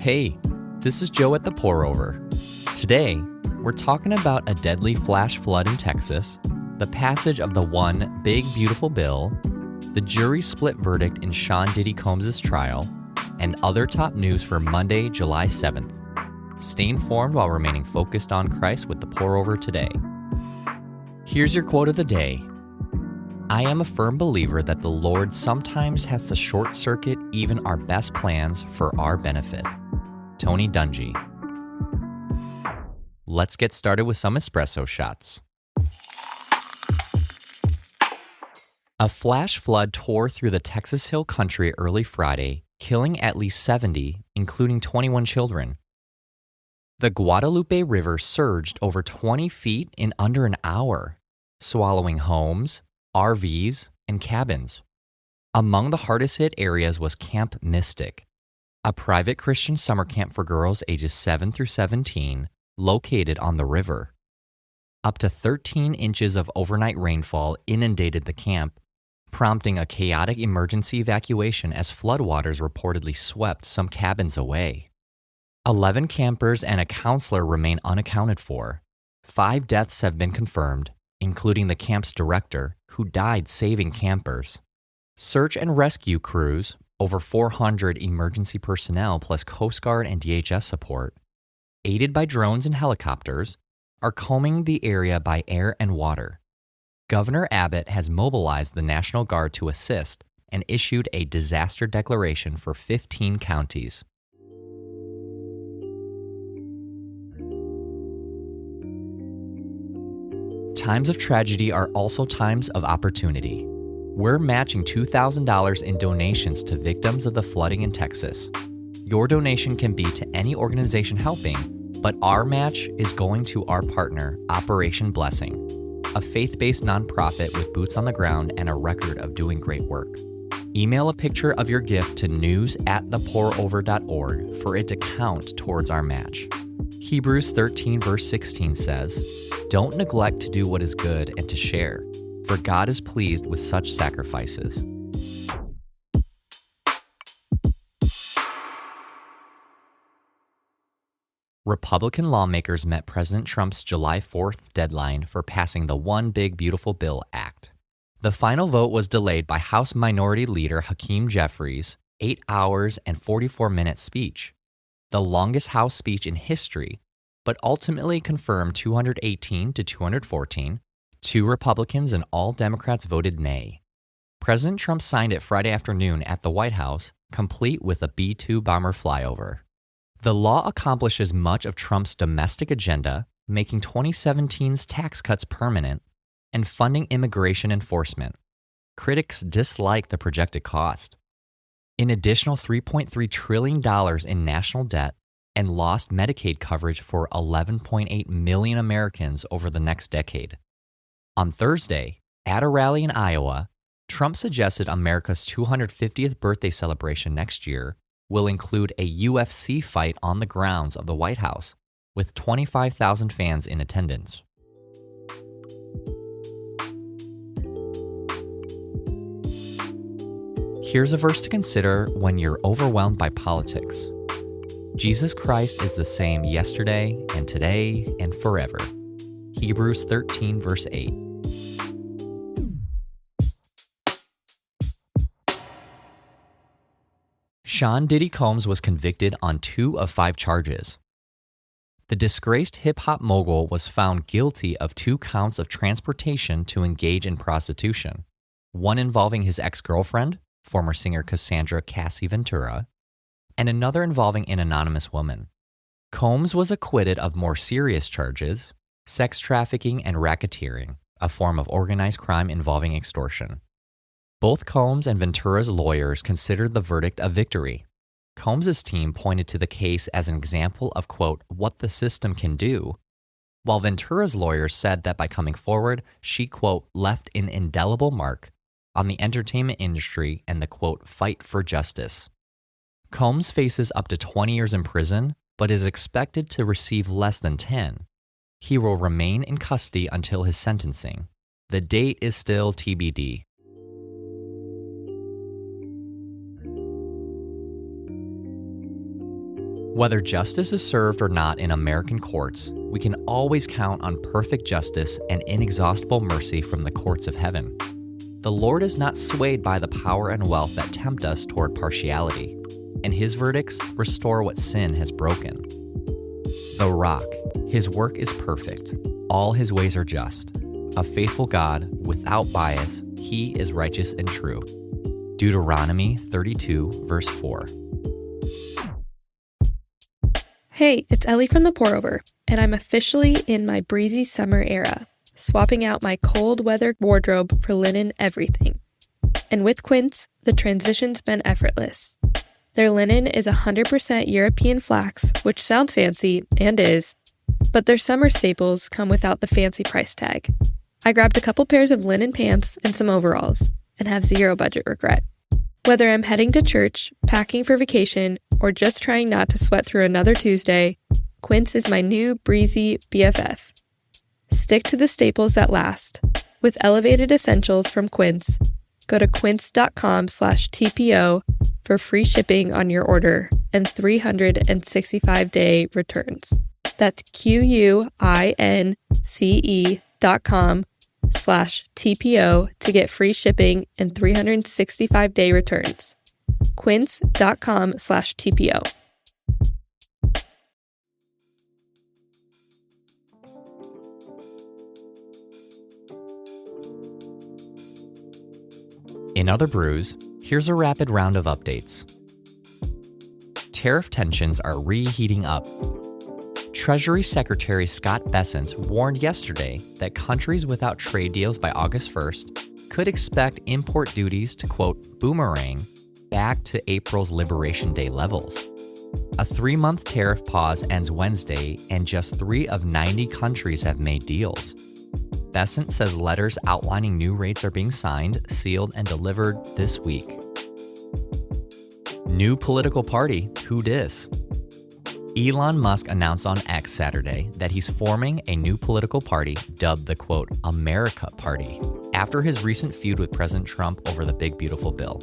Hey, this is Joe at the Pour Over. Today, we're talking about a deadly flash flood in Texas, the passage of the One Big Beautiful Bill, the jury split verdict in Sean Diddy Combs' trial, and other top news for Monday, July 7th. Stay informed while remaining focused on Christ with the Pour Over today. Here's your quote of the day. I am a firm believer that the Lord sometimes has to short-circuit even our best plans for our benefit. Tony Dungy. Let's get started with some espresso shots. A flash flood tore through the Texas Hill Country early Friday, killing at least 70, including 21 children. The Guadalupe River surged over 20 feet in under an hour, swallowing homes, RVs, and cabins. Among the hardest hit areas was Camp Mystic, a private Christian summer camp for girls ages 7 through 17, located on the river. Up to 13 inches of overnight rainfall inundated the camp, prompting a chaotic emergency evacuation as floodwaters reportedly swept some cabins away. 11 campers and a counselor remain unaccounted for. 5 deaths have been confirmed, including the camp's director, who died saving campers. Search and rescue crews, over 400 emergency personnel plus Coast Guard and DHS support, aided by drones and helicopters, are combing the area by air and water. Governor Abbott has mobilized the National Guard to assist and issued a disaster declaration for 15 counties. Times of tragedy are also times of opportunity. We're matching $2,000 in donations to victims of the flooding in Texas. Your donation can be to any organization helping, but our match is going to our partner, Operation Blessing, a faith-based nonprofit with boots on the ground and a record of doing great work. Email a picture of your gift to news@thepourover.org for it to count towards our match. Hebrews 13 verse 16 says, "Don't neglect to do what is good and to share, for God is pleased with such sacrifices." Republican lawmakers met President Trump's July 4th deadline for passing the One Big Beautiful Bill Act. The final vote was delayed by House Minority Leader Hakeem Jeffries' 8 hours and 44-minute speech, the longest House speech in history, but ultimately confirmed 218 to 214. 2 Republicans and all Democrats voted nay. President Trump signed it Friday afternoon at the White House, complete with a B-2 bomber flyover. The law accomplishes much of Trump's domestic agenda, making 2017's tax cuts permanent and funding immigration enforcement. Critics dislike the projected cost. An additional $3.3 trillion in national debt and lost Medicaid coverage for 11.8 million Americans over the next decade. On Thursday, at a rally in Iowa, Trump suggested America's 250th birthday celebration next year will include a UFC fight on the grounds of the White House, with 25,000 fans in attendance. Here's a verse to consider when you're overwhelmed by politics. Jesus Christ is the same yesterday and today and forever. Hebrews 13 verse 8. Sean Diddy Combs was convicted on 2 of 5 charges. The disgraced hip-hop mogul was found guilty of 2 counts of transportation to engage in prostitution, one involving his ex-girlfriend, former singer Cassandra Cassie Ventura, and another involving an anonymous woman. Combs was acquitted of more serious charges, sex trafficking and racketeering, a form of organized crime involving extortion. Both Combs and Ventura's lawyers considered the verdict a victory. Combs' team pointed to the case as an example of, quote, what the system can do, while Ventura's lawyers said that by coming forward, she, quote, left an indelible mark on the entertainment industry and the, quote, fight for justice. Combs faces up to 20 years in prison, but is expected to receive less than 10. He will remain in custody until his sentencing. The date is still TBD. Whether justice is served or not in American courts, we can always count on perfect justice and inexhaustible mercy from the courts of heaven. The Lord is not swayed by the power and wealth that tempt us toward partiality, and his verdicts restore what sin has broken. The Rock, his work is perfect. All his ways are just. A faithful God, without bias, he is righteous and true. Deuteronomy 32, verse 4. Hey, it's Ellie from The Pour Over, and I'm officially in my breezy summer era, swapping out my cold weather wardrobe for linen everything. And with Quint, the transition's been effortless. Their linen is 100% European flax, which sounds fancy, and is, but their summer staples come without the fancy price tag. I grabbed a couple pairs of linen pants and some overalls, and have zero budget regret. Whether I'm heading to church, packing for vacation, or just trying not to sweat through another Tuesday, Quint is my new breezy BFF. Stick to the staples that last. With elevated essentials from Quint, go to quince.com/TPO for free shipping on your order and 365-day returns. That's QUINCE.com/TPO to get free shipping and 365-day returns. Quince.com/TPO. In other brews, here's a rapid round of updates. Tariff tensions are reheating up. Treasury Secretary Scott Bessent warned yesterday that countries without trade deals by August 1st could expect import duties to, quote, boomerang back to April's Liberation Day levels. A 3-month tariff pause ends Wednesday, and just 3 of 90 countries have made deals. Bessent says letters outlining new rates are being signed, sealed, and delivered this week. New political party, who dis? Elon Musk announced on X Saturday that he's forming a new political party dubbed the, quote, America Party, after his recent feud with President Trump over the Big Beautiful Bill.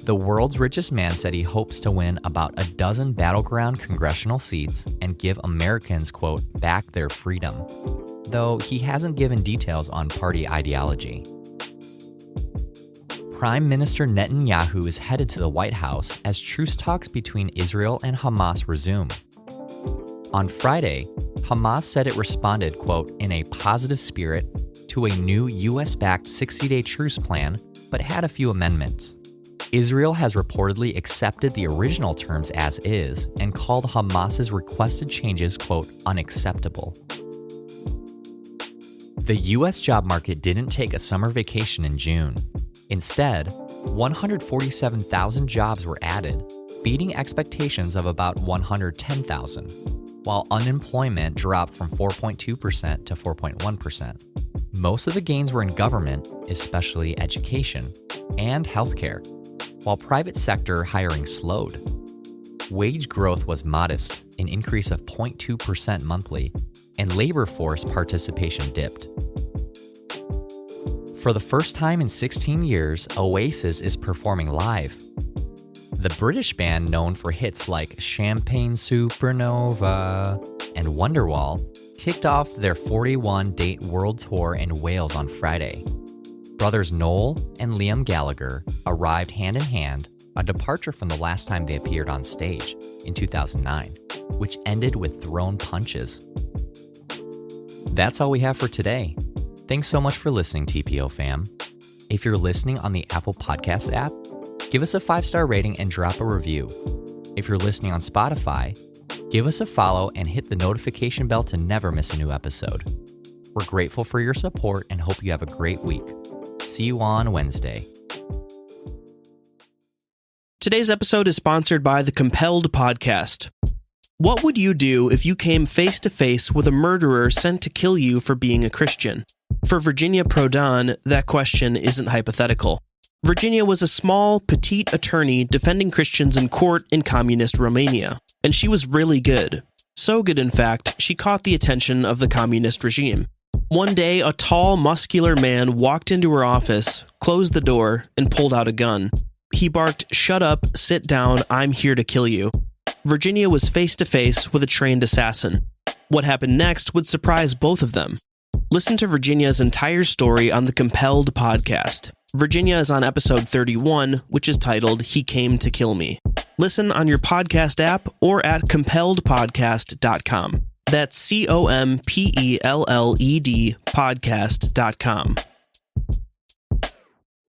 The world's richest man said he hopes to win about a dozen battleground congressional seats and give Americans, quote, back their freedom, though he hasn't given details on party ideology. Prime Minister Netanyahu is headed to the White House as truce talks between Israel and Hamas resume. On Friday, Hamas said it responded, quote, in a positive spirit to a new U.S.-backed 60-day truce plan, but had a few amendments. Israel has reportedly accepted the original terms as is and called Hamas's requested changes, quote, unacceptable. The U.S. job market didn't take a summer vacation in June. Instead, 147,000 jobs were added, beating expectations of about 110,000, while unemployment dropped from 4.2% to 4.1%. Most of the gains were in government, especially education, and healthcare, while private sector hiring slowed. Wage growth was modest, an increase of 0.2% monthly, and labor force participation dipped. For the first time in 16 years, Oasis is performing live. The British band, known for hits like Champagne Supernova and Wonderwall, kicked off their 41-date world tour in Wales on Friday. Brothers Noel and Liam Gallagher arrived hand in hand, a departure from the last time they appeared on stage, in 2009, which ended with thrown punches. That's all we have for today. Thanks so much for listening, TPO fam. If you're listening on the Apple Podcast app, give us a 5-star rating and drop a review. If you're listening on Spotify, give us a follow and hit the notification bell to never miss a new episode. We're grateful for your support and hope you have a great week. See you on Wednesday. Today's episode is sponsored by the Compelled Podcast. What would you do if you came face to face with a murderer sent to kill you for being a Christian? For Virginia Prodan, that question isn't hypothetical. Virginia was a small, petite attorney defending Christians in court in communist Romania, and she was really good. So good, in fact, she caught the attention of the communist regime. One day, a tall, muscular man walked into her office, closed the door, and pulled out a gun. He barked, "Shut up, sit down, I'm here to kill you." Virginia was face to face with a trained assassin. What happened next would surprise both of them. Listen to Virginia's entire story on the Compelled podcast. Virginia is on episode 31, which is titled He Came to Kill Me. Listen on your podcast app or at compelledpodcast.com. That's COMPELLED podcast.com.